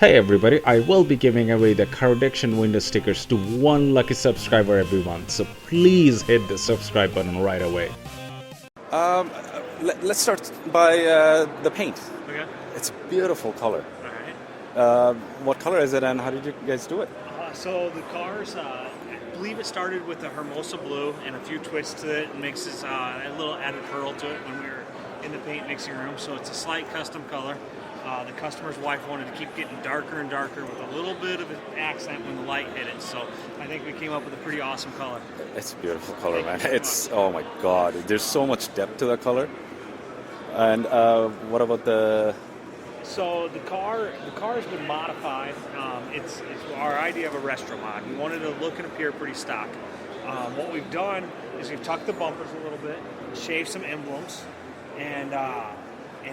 Hey everybody, I will be giving away the car addiction window stickers to one lucky subscriber every month, so please hit the subscribe button right away. Let's start by the paint. Okay. It's a beautiful color. All right. What color is it and how did you guys do it? So the cars, I believe it started with the Hermosa blue and a few twists to it and mixes a little added pearl to it when we were in the paint mixing room. So it's a slight custom color. The customer's wife wanted to keep getting darker and darker with a little bit of an accent when the light hit it. So I think we came up with a pretty awesome color. It's a beautiful color, man. It's, oh my God, there's so much depth to that color. And what about the... So the car's been modified. It's our idea of a Restomod. We wanted to look and appear pretty stock. What we've done is we've tucked the bumpers a little bit, shaved some emblems, and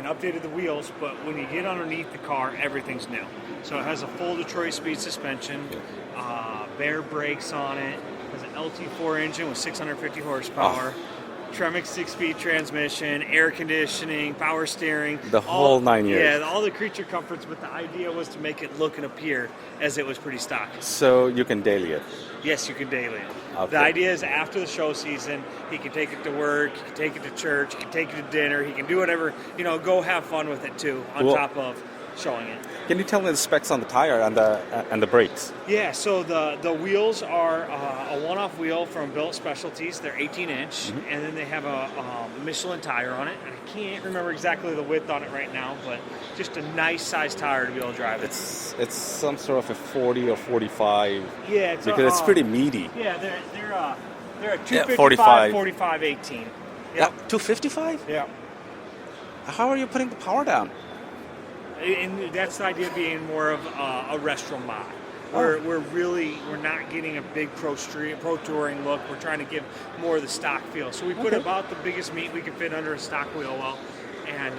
updated the wheels. But when you get underneath the car, everything's new. So it has a full Detroit speed suspension, bare brakes on it. It has an LT4 engine with 650 horsepower. Tremec 6-speed transmission, air conditioning, power steering. The whole 9 years. Yeah, all the creature comforts, but the idea was to make it look and appear as it was pretty stock. So you can daily it? Yes, you can daily it. Okay. The idea is after the show season, he can take it to work, he can take it to church, he can take it to dinner, he can do whatever, go have fun with it too, on top of showing it. Can you tell me the specs on the tire and the brakes? Yeah, so the wheels are a one-off wheel from Built Specialties. They're 18-inch, and then they have a Michelin tire on it. And I can't remember exactly the width on it right now, but just a nice size tire to be able to drive it. It's some sort of a 40 or 45. Yeah, because it's pretty meaty. Yeah, they're a 255, 45. 45, 18. Yeah, 255? Yeah. How are you putting the power down? And that's the idea of being more of a Restomod. We're not getting a big pro touring look. We're trying to give more of the stock feel. So we put about the biggest meat we can fit under a stock wheel well, and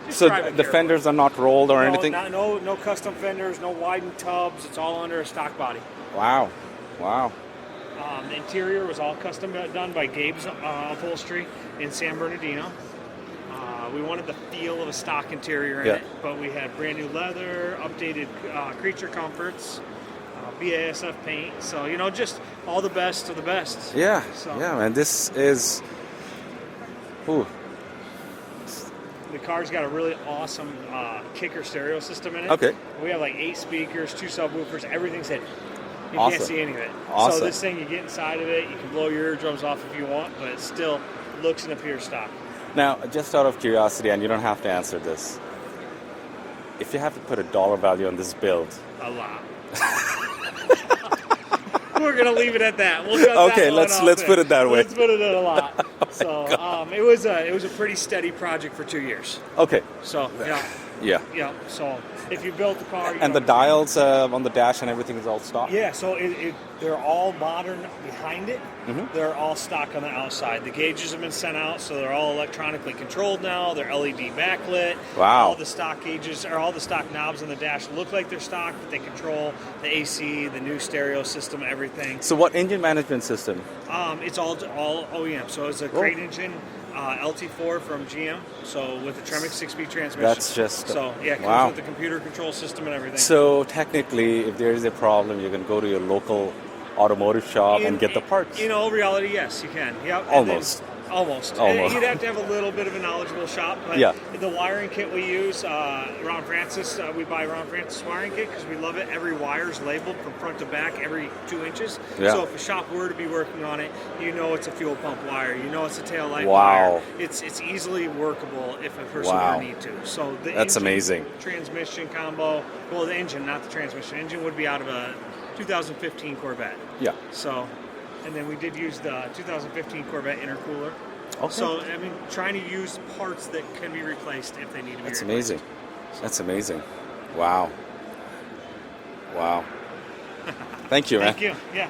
just so drive it the carefully. fenders are not rolled or anything? No custom fenders, no widened tubs. It's all under a stock body. Wow. The interior was all custom done by Gabe's Upholstery in San Bernardino. We wanted the feel of a stock interior in it, but we had brand new leather, updated creature comforts, BASF paint. So, just all the best of the best. Yeah, So, yeah, man. This is... Ooh. The car's got a really awesome kicker stereo system in it. Okay. We have like 8 speakers, 2 subwoofers, everything's hidden. You Awesome. can't see any of it. Awesome. So this thing, you get inside of it, you can blow your eardrums off if you want, but it still looks and appears stock. Now, just out of curiosity, and you don't have to answer this, if you have to put a dollar value on this build... A lot. We're gonna leave it at that. We'll cut Okay, that one let's off put it that way. Let's put it at a lot. So it was a pretty steady project for 2 years. Okay. So yeah. So if you built the car, And the dials on the dash and everything is all stock? yeah. So they're all modern behind it. Mm-hmm. They're all stock on the outside. The gauges have been sent out, so they're all electronically controlled now. They're LED backlit. Wow. All the stock gauges or all the stock knobs on the dash look like they're stock, but they control the AC, the new stereo system, everything. So what engine management system? It's all OEM. So it's a crate engine, LT4 from GM. So with the Tremec 6-speed transmission. That's just... So yeah, it comes wow. with the computer control system and everything. So technically, if there is a problem, you can go to your local automotive shop and get the parts. In all reality, yes, you can. Yep. Almost. Almost. Almost. You'd have to have a little bit of a knowledgeable shop, but Yeah. the wiring kit we use, Ron Francis, we buy Ron Francis wiring kit because we love it. Every wire is labeled from front to back, every 2 inches. Yeah. So if a shop were to be working on it, it's a fuel pump wire, it's a tail light Wow. wire. It's easily workable if a person Wow. were to need to. So the That's engine, amazing. Transmission combo, well, the engine, not the transmission. Engine would be out of a 2015 Corvette. Yeah. So, and then we did use the 2015 Corvette intercooler. Okay. So, trying to use parts that can be replaced if they need to be That's replaced. amazing. That's amazing. Wow. Thank you, man. Thank you. Yeah.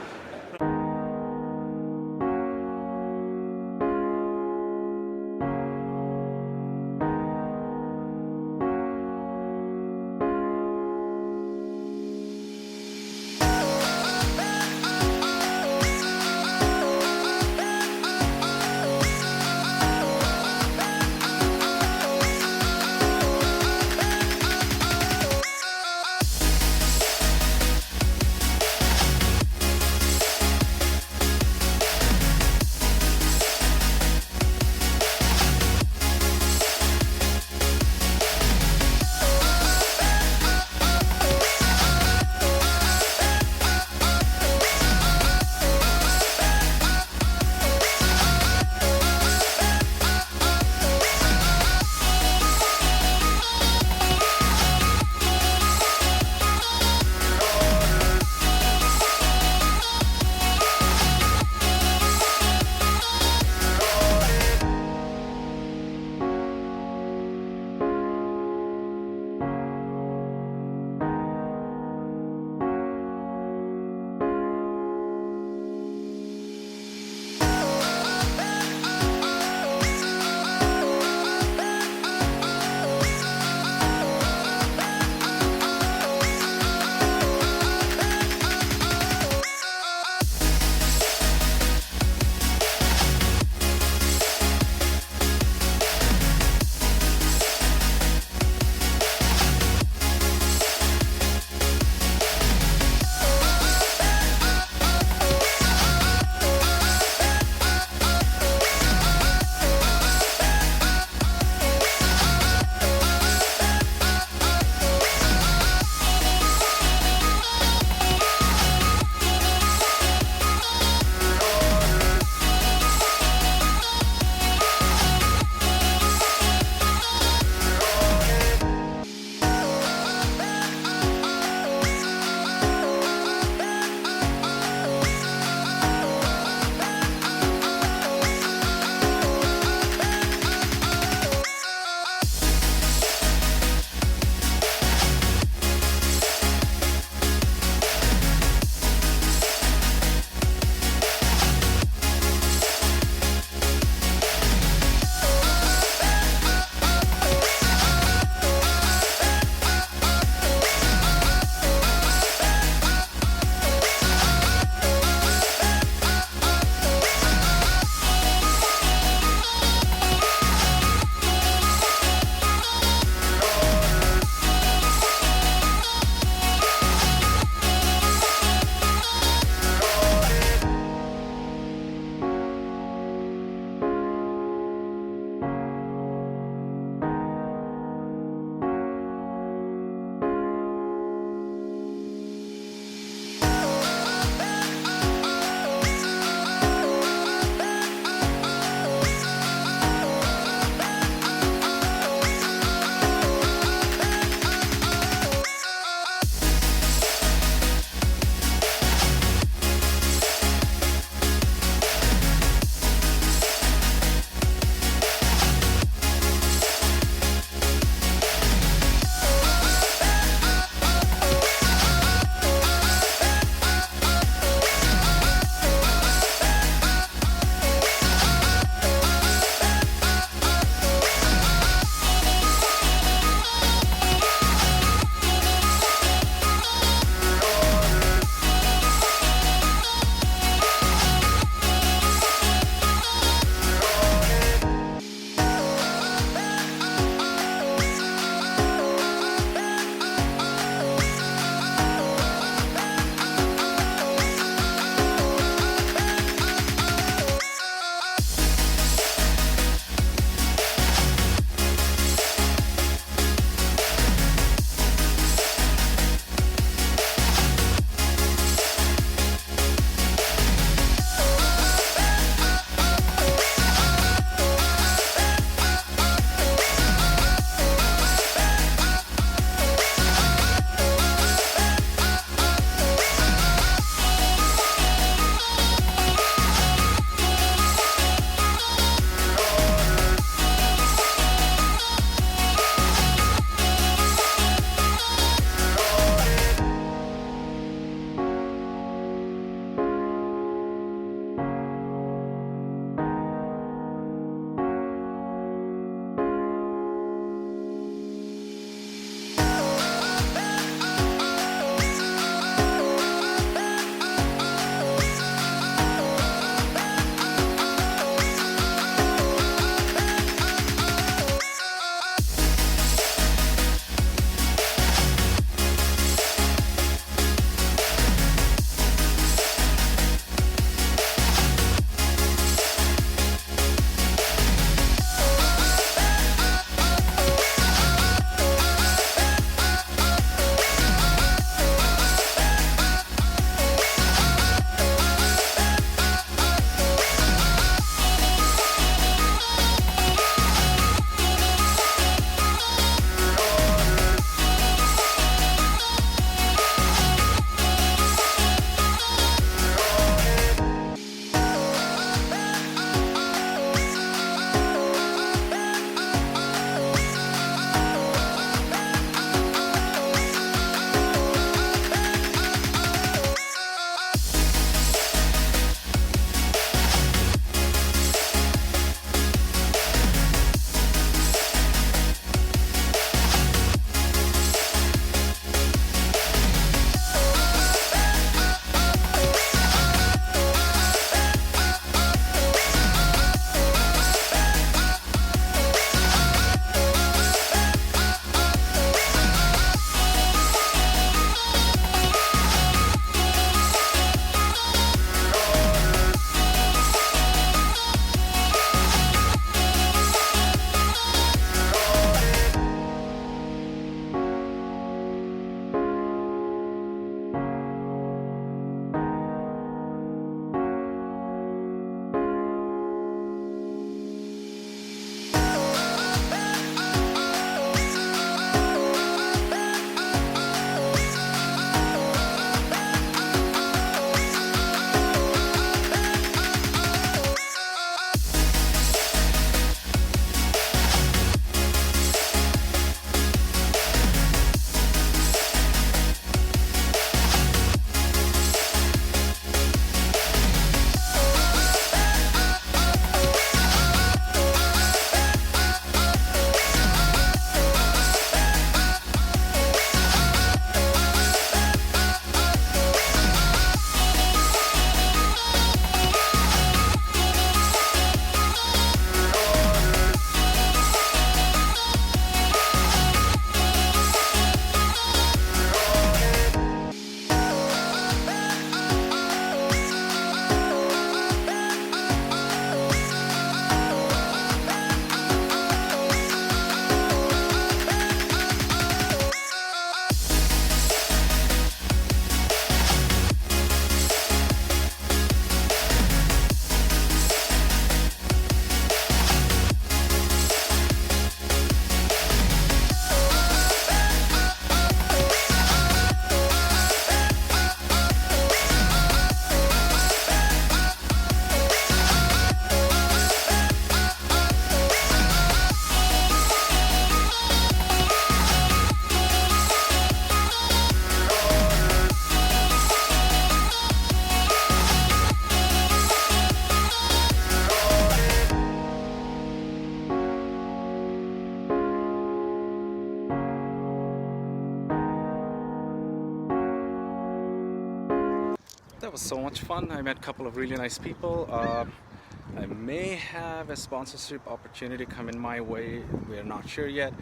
That was so much fun. I met a couple of really nice people. I may have a sponsorship opportunity coming my way. We're not sure yet.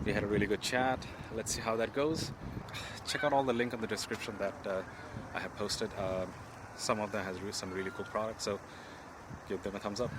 We had a really good chat. Let's see how that goes. Check out all the link in the description that I have posted. Some of them has some really cool products, so give them a thumbs up.